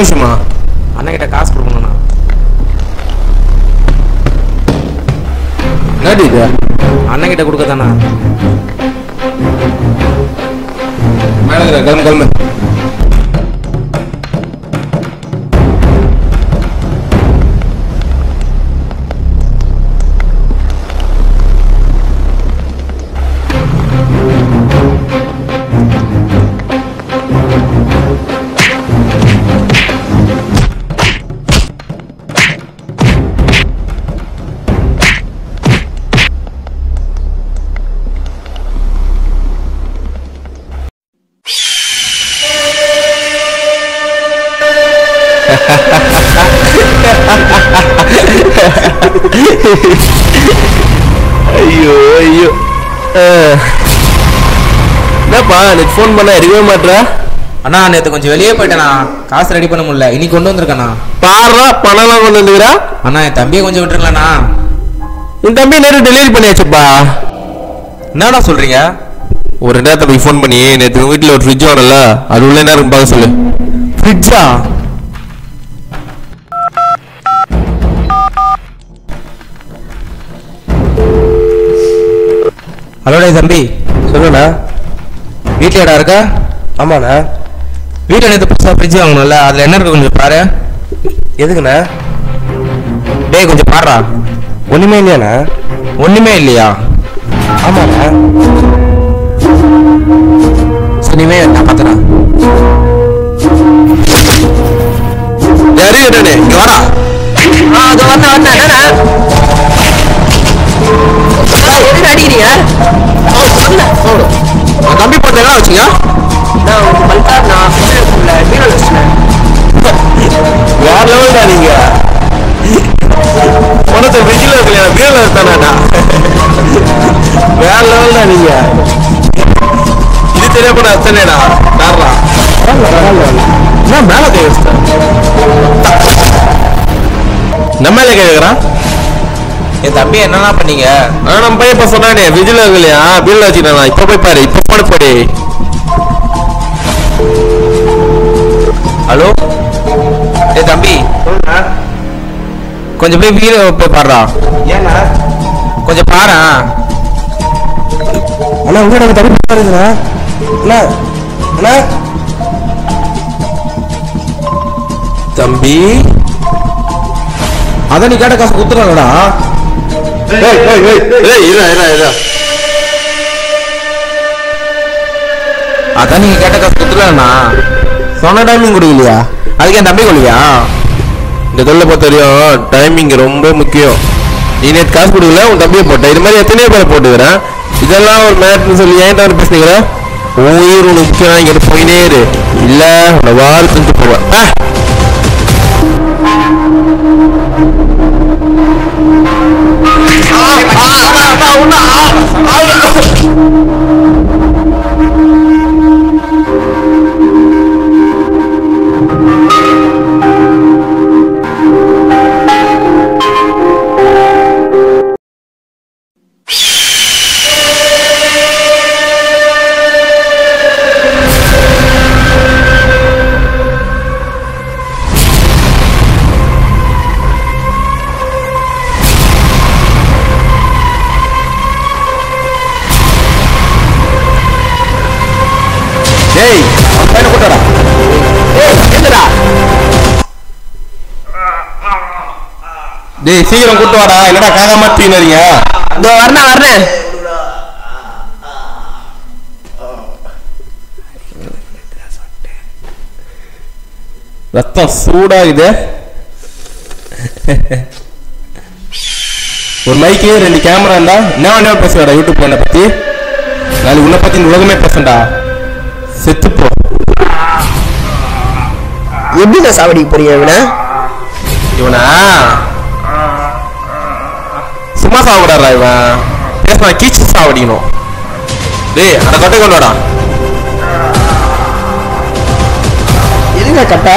விஷயமா? அண்ணன் கிட்ட காசு கொடுக்கணும்ண்ணா. என்னடி இது? அண்ணன் கிட்ட கொடுக்க தானே. மேலே கிளம்பு கிளம்பு. ஐயோ ஐயோ என்னப்பா நேற்று ஃபோன் பண்ண எடுக்கவே மாட்டேற? அண்ணா நேற்று கொஞ்சம் வெளியே போயிட்டேண்ணா, காசு ரெடி பண்ண முடியல. இன்னைக்கு கொண்டு வந்திருக்கேண்ணா. பாடுறா பணம்லாம் கொண்டு வந்துக்கிறா. அண்ணா என் தம்பியை கொஞ்சம் விட்டுருங்களேண்ணா. உன் தம்பி நேரம் டெலிவரி பண்ணியாச்சுப்பா. என்னடா சொல்றீங்க? ஒரு நேரத்தை போய் ஃபோன் பண்ணி நேற்று வீட்டில் ஒரு ஃப்ரிட்ஜ் வரல, அது உள்ள நேரம் பார்க்க சொல்லு. ஃப்ரிட்ஜா? ஹலோடா தம்பி. சொல்லுண்ணா. வீட்டில் இடம் இருக்கா? ஆமாண்ணா. வீட்டில் நேற்று புதுசாக ஃப்ரிட்ஜ் வாங்கணும்ல, அதில் என்ன இருக்கு கொஞ்சம் பாரு. எதுக்குண்ணா? டேய் கொஞ்சம் பாடுறா. ஒன்றுமே இல்லையாண்ணா? ஒன்றுமே இல்லையா? ஆமாண்ணா. சரிமே நான் பார்த்துறேன். யாரு என்னண்ணே இங்கே வாடா. அது வந்தேன் என்னண்ணா எதுக்கு அடிக்கிறீங்க? தம்பி போட்டு என்ன வச்சுங்க? நான் உங்களுக்கு பல்கார் நான் பீரோ வச்சுனேன். வேற லெவல் தான் நீங்க. பணத்தை ஃப்ரிட்ஜில் இருக்கலையா பீரோல இருக்கானா? வேற லெவல் தான் நீங்க. இது தெரியப்பட அத்தனைடா தாரா. என்ன மேல கை வச்சுட்டேன்? நம்ம மேலே கை வைக்கிறான். என் தம்பி என்னன்னா பண்ணீங்க? நம்ம பையன் இப்ப சொன்னானே ஃப்ரிட்ஜில் இருக்கலையா பீரோல வச்சுக்கிட்டா. இப்ப போய் பாரு, இப்ப போன போடு. ஹலோ ஏ தம்பி, கொஞ்சம் போய் வீடு போய் பாடுறா. ஏன்னா கொஞ்சம் பாரு. அண்ணா உங்க எனக்கு தம்பி பாருங்கண்ணா. அண்ணா அண்ணா தம்பி அதான் நீ கேட்ட காசு குத்துறாங்கடா. அதான் நீங்க கேட்ட காசு குத்துறாங்கண்ணா. சொன்ன டைமிங் கொடுக்கலையா? அதுக்கு என் தம்பி கொள்ளியா? இந்த தொழிலை பொறுத்த வரையும் டைமிங் ரொம்ப முக்கியம். நீ நேற்று காசு கொடுக்கல, உன் தம்பியை போட்ட. இது மாதிரி எத்தனையோ பேரை போட்டுக்கிறேன். இதெல்லாம் ஒரு மேட்னு சொல்லி ஏன்ட்ட வந்து பேசுனீங்களா? உயிர் உனக்கு முக்கியம். இங்கிட்ட போயினே இரு, இல்ல உன்னை வாரி செஞ்சு போவேன். டேய் சீக்கிரம் கூட்டு வாடா. என்னடா காக மாட்டீங்க? வரேன். ரத்தம் சூடாகுது. ஒரு மைக்கு 2 கேமரா இருந்தா என்ன பேசுறடா யூடியூப் என்ன பத்தி? நாளைக்கு உன்னை பத்தி உலகமே பேசண்டா. செத்துப்போ. எப்படி சாவடிக்க போறீங்க இவனா? சும்மா சாப்பிடாரா இவன்? பேச கீச்சு சாவடிக்கணும். டேய் அந்த கட்டை கொண்டாடா. எதுங்க கட்ட?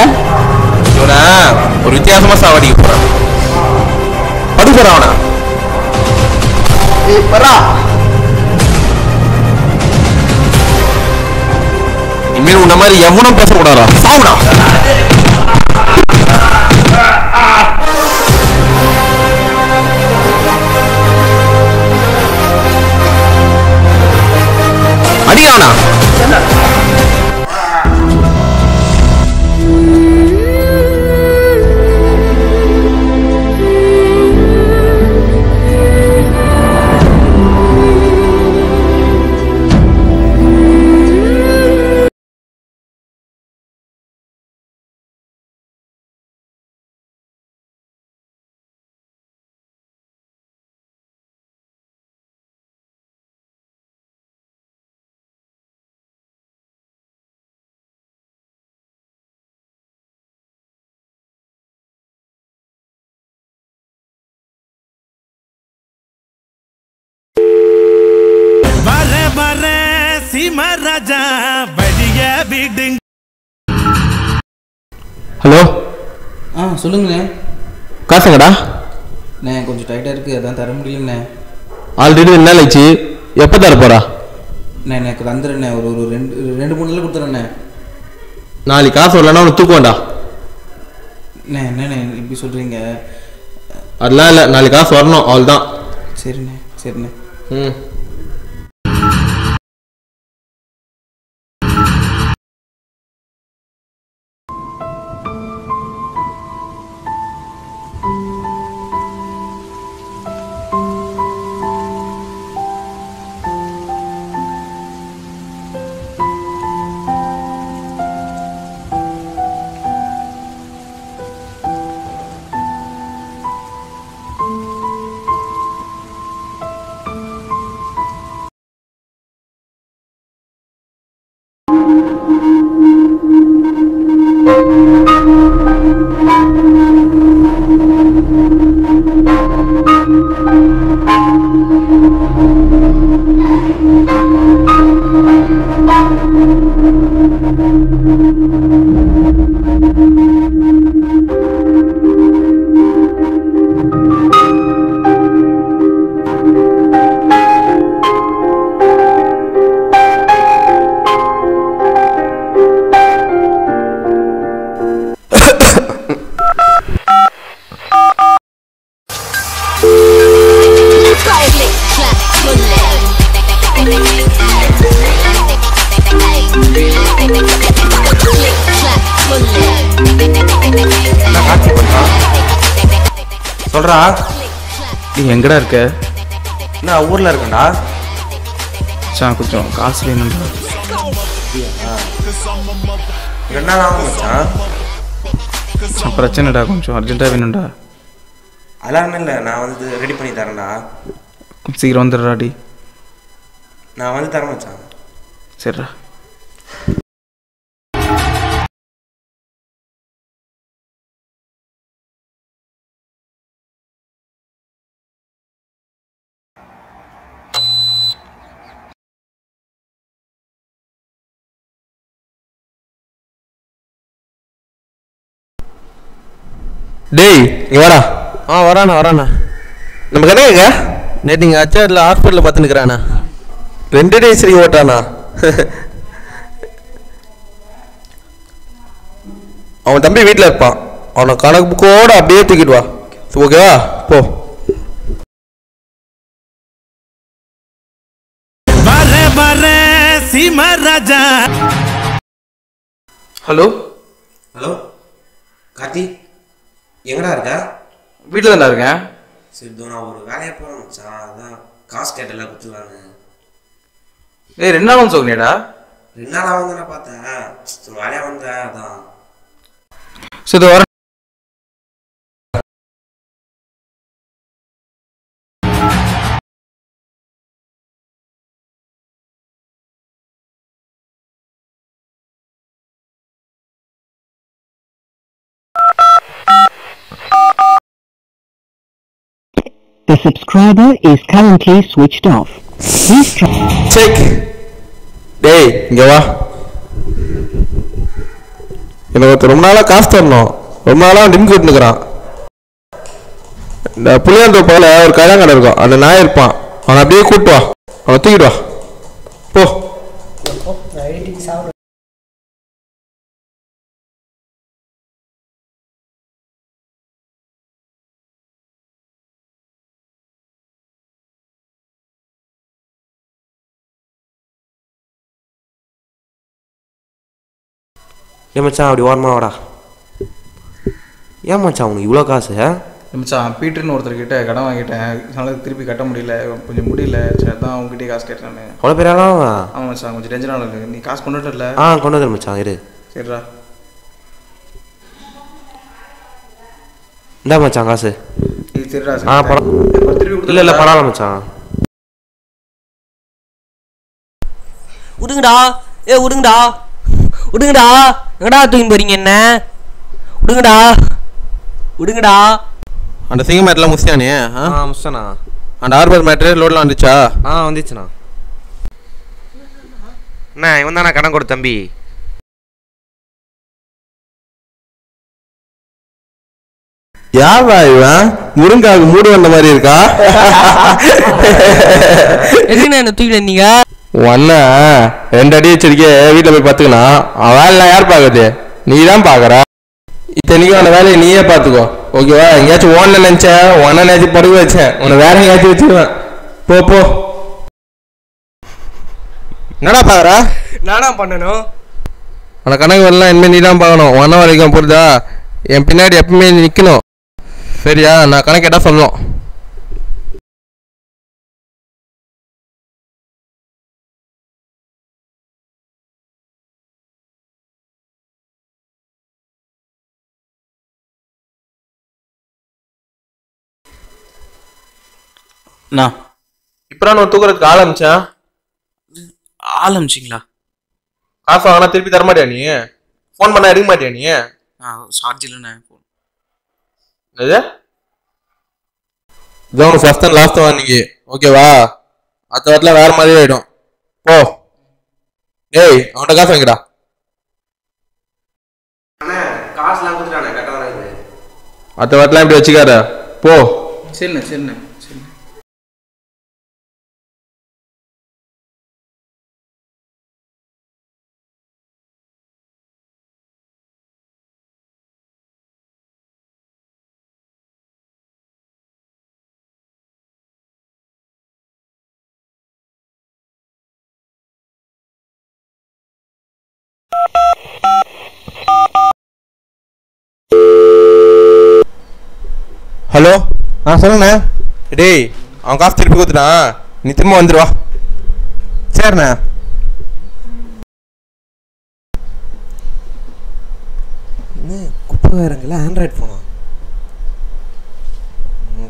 இவனா ஒரு வித்தியாசமா சாவடிக்க போறான். படு போறான் அவனா. இனிமேல் உன்ன மாதிரி எவனும் பேசக்கூடாதா? சாவுடா. போண்ணா. ஹலோ. சொல்லுங்கண்ணே. காசுங்கடா. அண்ணே கொஞ்சம் டைட்டாக இருக்குது, அதான் தர முடியலண்ணே. ஆல்ரெடி 2 நாள் ஆச்சு, எப்போ தர போறா? அண்ணே எனக்கு வந்துடுண்ணே, ஒரு ரெண்டு 3 நாள் கொடுத்துறேண்ணே. நாளைக்கு காசு வரலன்னா உனக்கு தூக்க வேண்டாம். அண்ணே என்னண்ணே இப்படி சொல்கிறீங்க? அதெல்லாம் இல்லை, நாளைக்கு காசு வரணும், அவள் தான். சரிண்ணே சரிண்ணே. ம். சொல்றா. நீ எங்கடா இருக்க? நான் ஊர்ல இருக்கேன்டா. கொஞ்சம் காசு வேணும்டா. 2 நாள் ஆகும் மச்சான். பிரச்சனைடா, கொஞ்சம் அர்ஜென்ட்டாக வேணும்டா. அதெல்லாம் இல்லை, நான் வந்து ரெடி பண்ணி தரேன்டா. சீக்கிரம் வந்துடுறாடி. நான் வந்து தரேன் மச்சான். சரிடா. டேய் இங்க வாடா. வராண்ணா. நம்ம கணக்குங்க நேற்று நீங்கள் அச்சாரில் ஹாஸ்பிட்டலில் பார்த்துன்னுக்குறாண்ணா. 2 டேஸ் சரி ஓட்டானா. அவன் தம்பி வீட்டில் இருப்பான், அவனை கணக்கு புக்கோட அப்படியே தூக்கிட்டு வா. ஓகேவா? போ. ஹலோ. ஹலோ கார்த்தி, எங்கடா இருக்க? வீட்டில் தானே இருக்கேன். சரி நான் ஒரு வேலையை போகிறேன் மச்சான், அதான் காசு கேட்டெல்லாம் கொடுத்துருவாங்க. 2 நாள் சொல்லியடா. 2 நாளாக வந்து நான் பார்த்தேன், ஒரு வேலையாக வந்தேன் அதான். சரி வர. The subscriber is currently switched off. Please try. Check. டேய் இங்க வா. எனக்கு ரொம்ப நாளாக காசு தரணும், ரொம்ப நாளாக டிம் கட்டுனுக்குறான். இந்த புளியாந்தோப்பால ஒரு கல்யாணம் இருக்கும், அந்த நாய் இருப்பான், அவனை அப்படியே கூட்டு வா, அவனை தூக்கிட்டு வா. போ. ஏன் மச்சான் அப்படி ஓரமா வாடா. ஏன் மச்சான் உனக்கு இவ்வளோ காசு? மச்சான் பீட்டர்னு ஒருத்தர்கிட்ட கடன் வாங்கிட்டேன், அதனால திருப்பி கட்ட முடியல, கொஞ்சம் முடியல. சரி அதான் அவங்ககிட்டயே காசு கேட்டேன் நான். அவ்வளோ பேர் ஆளாம்? ஆமாம் மச்சான், கொஞ்சம் டென்ஷனாக இருக்கு. நீ காசு கொண்டு வரல? கொண்டு வந்துடு மச்சான், இரு. சரிடா. இந்தா மச்சான் காசு. சரிடா. திருப்பி இல்லை பரவாயில்ல மச்சான். விடுங்கடா, விடுங்கடா, விடுங்கடா. எங்கடா தூக்கி போறீங்க என்ன? விடுங்கடா, விடுங்கடா. அந்த சிங்க மேட்லாம் முடிச்சானே? முடிச்சானா? அந்த ஆர்பர் மேட்ரு லோட்லாம் வந்துச்சா? வந்துச்சுண்ணா. அண்ணா இவன் தானே கடன் கொடு தம்பி. யாரா இவன்? முருங்காவுக்கு மூடு வந்த மாதிரி இருக்கா? எதுக்குண்ணா என்ன தூக்கி வந்தீங்க? ஒன்னா 2 அடி வச்சிருக்கே, வீட்டில் போய் பார்த்துக்கலாம். அவன் வேலை யார் பார்க்கறது? நீ தான் பார்க்குற. இத்தனைக்கும் அந்த வேலையை நீயே பார்த்துக்கோ, ஓகேவா? எங்கேயாச்சும் ஓன நினச்சேன், ஒன்ன நினச்சி படுக்க வச்சேன், உன்னை வேற எங்கேயாச்சும் வச்சுக்குவேன். போ போ. என்னடா பார்க்குற? நானா பண்ணணும்? அந்த கணக்கு வரலாம் இனிமேல் நீ தான் பார்க்கணும். ஒன்ன வரைக்கும் புரியுதா? என் பின்னாடி எப்பவுமே நிற்கணும், சரியா? நான் கணக்கு கேட்டால் சொல்லணும். அண்ணா இப்போ நான் தூக்குறதுக்கு ஆரம்பிச்சேன். ஆரம்பிச்சிங்களா? காசு வாங்கினா திருப்பி தரமாட்டியா நீ? ஃபோன் பண்ண எடுக்க மாட்டியா நீ? சார்ஜ் இல்லைண்ணே. என்னது? இதான் ஃபர்ஸ்ட் அண்ட் லாஸ்ட் வார்னிங், ஓகேவா? அடுத்த வாரத்தில் வேற மாதிரி ஆயிடும். போ. ஏய் அவன்கிட்ட காசு வாங்கிடா. காசுலாம் கொடுத்துட்டானே கரெக்டாக. அடுத்த வாரத்தில் இப்படி வச்சுக்காத, போ. சரிண்ணே சரிண்ணே சரி. ஹலோ, சொல்லுண்ணே. டேய் அவன் காசு திருப்பி கொடுத்துட்டான், நீ திரும்ப வந்துடுவா. சரிண்ணே. என்ன குப்பை வேறங்களா? ஆண்ட்ராய்ட் ஃபோனா?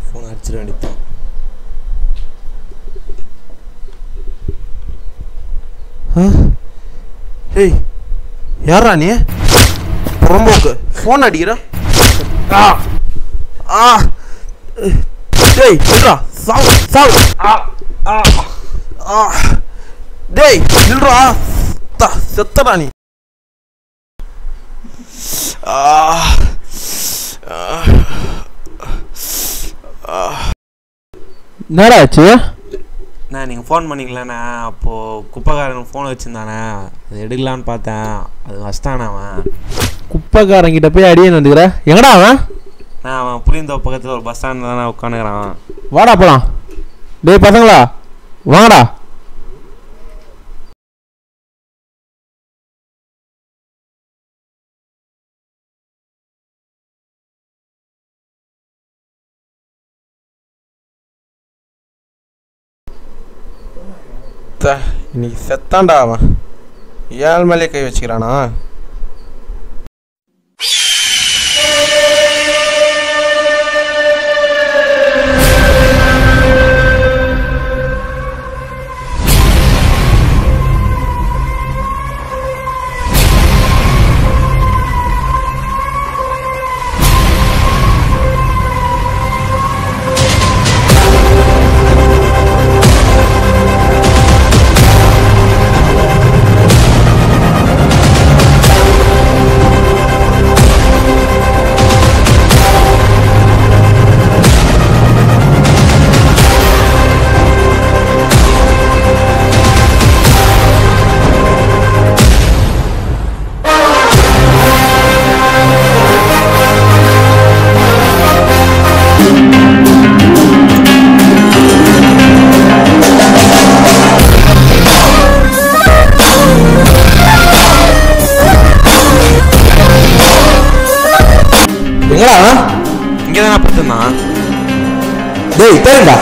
ஃபோன் அடிச்சிட வேண்டியதான். டேய் யாரா நீ? புறம்போக்கு ஃபோன் அடிக்கிற? டேய் நில்றா, சாவு சாவு. டேய் நில்றா, செத்தடா நீ. என்னடா ஆச்சு? நீங்கள் ஃபோன் பண்ணிங்களேண்ணா, அப்போது குப்பைக்காரன் ஃபோன் வச்சுருந்தானே, அது எடுக்கலான்னு பார்த்தேன், அது வச்சிட்டானே அவன். குப்பைக்காரங்கிட்ட போய் அடியேன்னு வந்துக்கிற? எங்கடா அவன்? அவன் புளியந்தோ பக்கத்தில் ஒரு பஸ் ஸ்டாண்டில் தானே உட்காந்துக்கிறான். வாடா போலாம். டேய் பசங்களா வாங்கடா. இன்னைக்கு செத்தான்டா அவன். ஏழு மேலே கை வச்சுக்கிறானா? எங்கடா இங்கே தானே பார்த்துருந்தான். டேய் தெரியுண்டா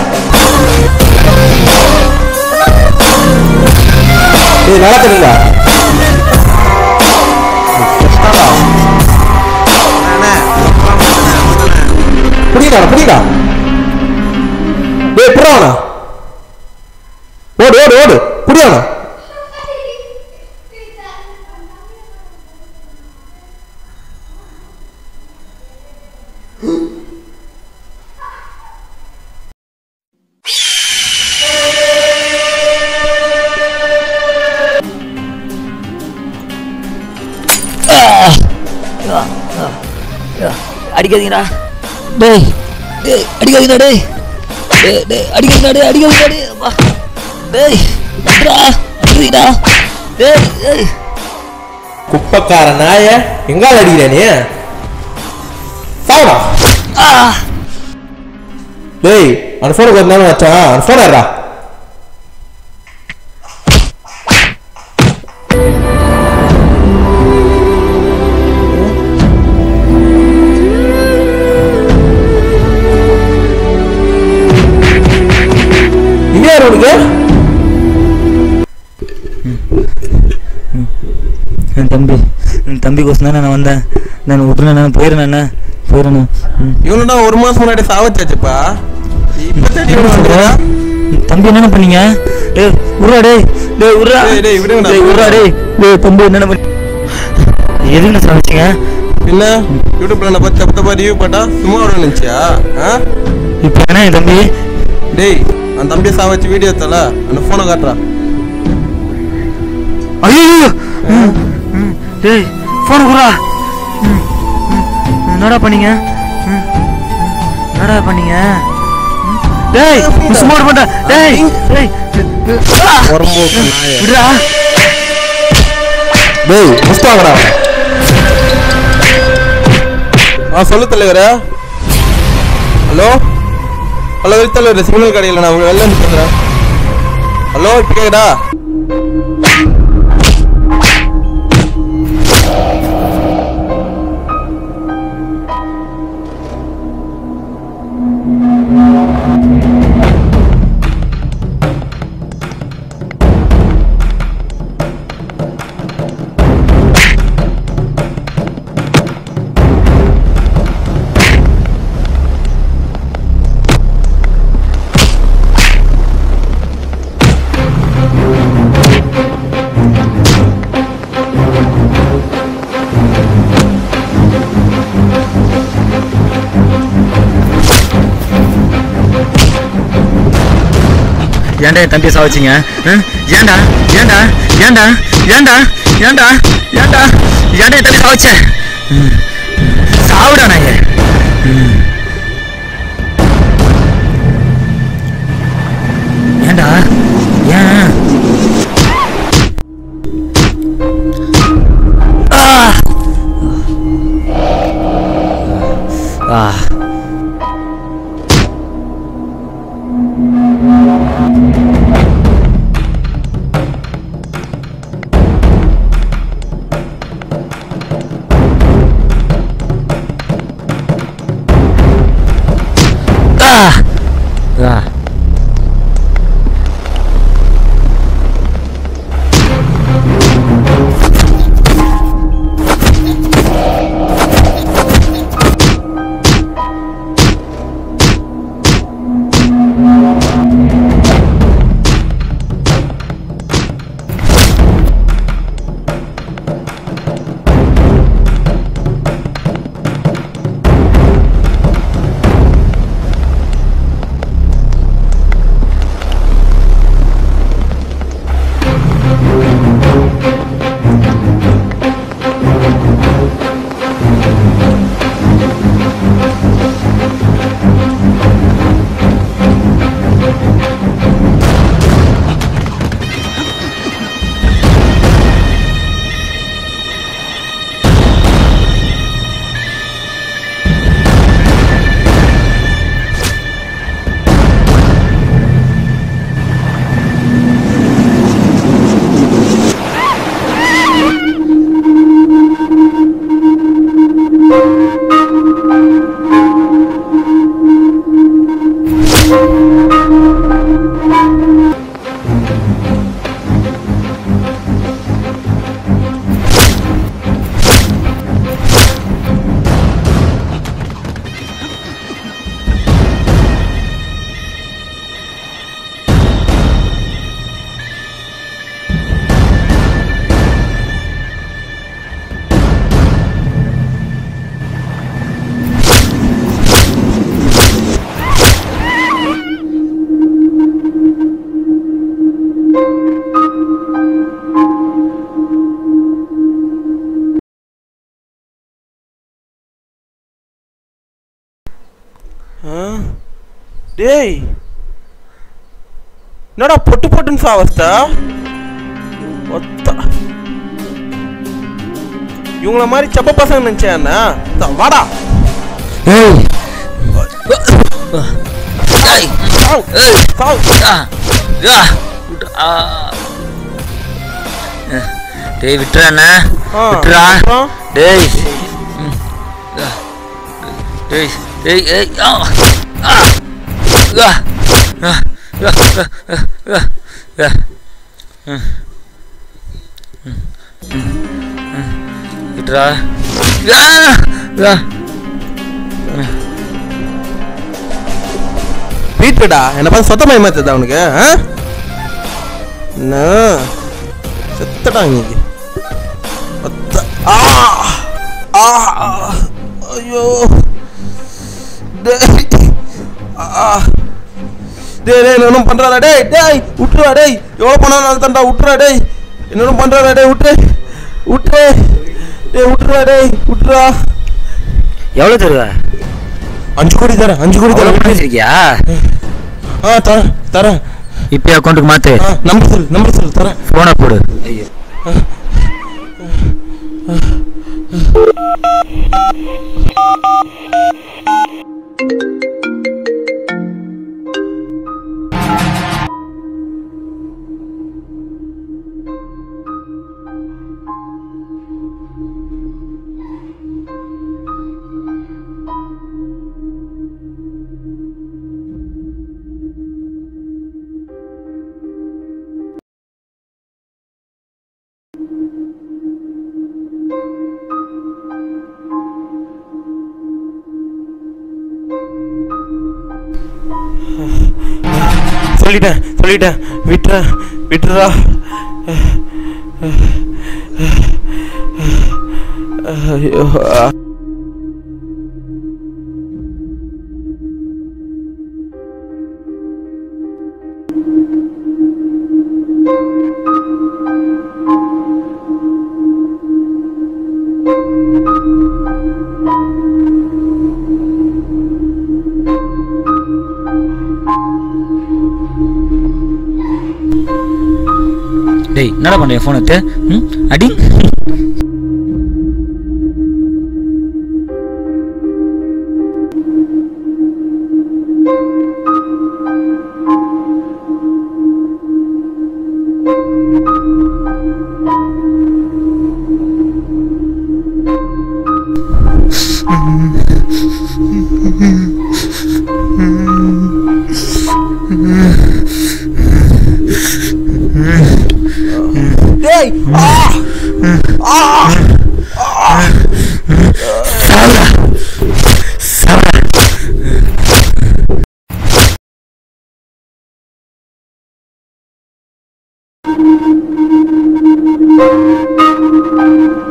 டேய் நல்லா தெரியுண்டா புரியுதா புரியுதா டேய் புறாவனா ஓடு ஓடு ஓடு புரியாவனா அடிக்காதீங்கடா டேய் டேய் அடிக்காதீங்கடா டேய் டேய் டேய் அடிக்காதீங்கடா டேய் அடிக்காதீங்கடா டேய் அப்பா டேய் அடிடா டேய் டேய் குப்பக்கார நாய எங்கால அடிக்கிற நீ சாவுடா டேய் அந்த போனுக்கு ஒரு நேரம் வச்சான் அந்த போன் ஏறா உனக்கு என் தம்பி கோசம் தானே நான் வந்தேன். நான் விட்டுறேன், நான் போயிடுறேன். இவனுடா ஒரு மாசம் முன்னாடி சாவச்சாச்சுப்பா. தம்பி என்னென்ன பண்ணீங்க? டேய் உர்ரா டேய் டேய் உர்ரா டேய் விடுங்கடா டேய் உர்ரா டேய் டேய் தம்பி என்னென்ன பண்ணி எதுக்கு சாவச்சீங்க? என்ன யூடியூப்ல நான் பார்த்து தப்பு ரிவ்யூ போட்டா சும்மா விட நினைச்சியா? இப்போ என்ன என் தம்பி? டேய் அந்த தம்பியை சாவச்சு வீடியோ எடுத்தல அந்த போனை காட்டுறா. ஐயோ டேய் போன் குறா. என்னடா பண்ணீங்க? என்னடா பண்ணீங்க? டேய் சும்மா விட மாட்டேன். டேய் டேய் விடுடா. டேய் முஸ்தாங்கடா. சொல்லு தலைவரே. ஹலோ ஹலோ தலைவர் சிக்னல் கடையில் நான் வெளில இருந்து பேசுறேன். ஹலோ இப்போ கேக்குதா? ஏன்டா என் தம்பியை சாவச்சிங்க? ஏன்டா ஏன்டா ஏன்டா ஏன்டா ஏன்டா ஏன்டா ஏன்டா என் தம்பி சாவச்ச? சாவுடா நாங்க. ஏன்டா ஏன்? டேய் என்னடா பொட்டு பொட்டுன்னு அவஸ்தா ஒத்த இவங்கள மாதிரி செப்ப பசங்க நினைச்சேன்னா வாடா டேய் விட்டுறானே விட்டுறா டேய் டேய் டேய் ஏய் விட்டுறா வீட்டுடா என்ன பார்த்து சொத்தமாக ஏமாத்துதா அவனுக்கு என்ன செத்தடா இன்னைக்கு ஐயோ டேய் என்னொன்னும் பண்றாடா டேய் விட்டுறா டேய் எவ்வளோ பண்ணாலும் தண்டா விட்டுறா டேய் என்னொன்னும் பண்றாடா டேய் விட்டுறா டேய் விட்டுறா எவ்வளோ தருவ 5 கோடி தரேன் 5 கோடி தரேன் வச்சிருக்கியா தரேன் இப்போ அக்கௌண்ட்டுக்கு மாத்து நம்பர் சொல்லு தரேன் போனை போடு ஐயோ சொல்லிட்டேன் விட்டுறா ஐயோ டேய் என்னடா பண்ற ஃபோன் எடுத்து அடி டேய் Thank you.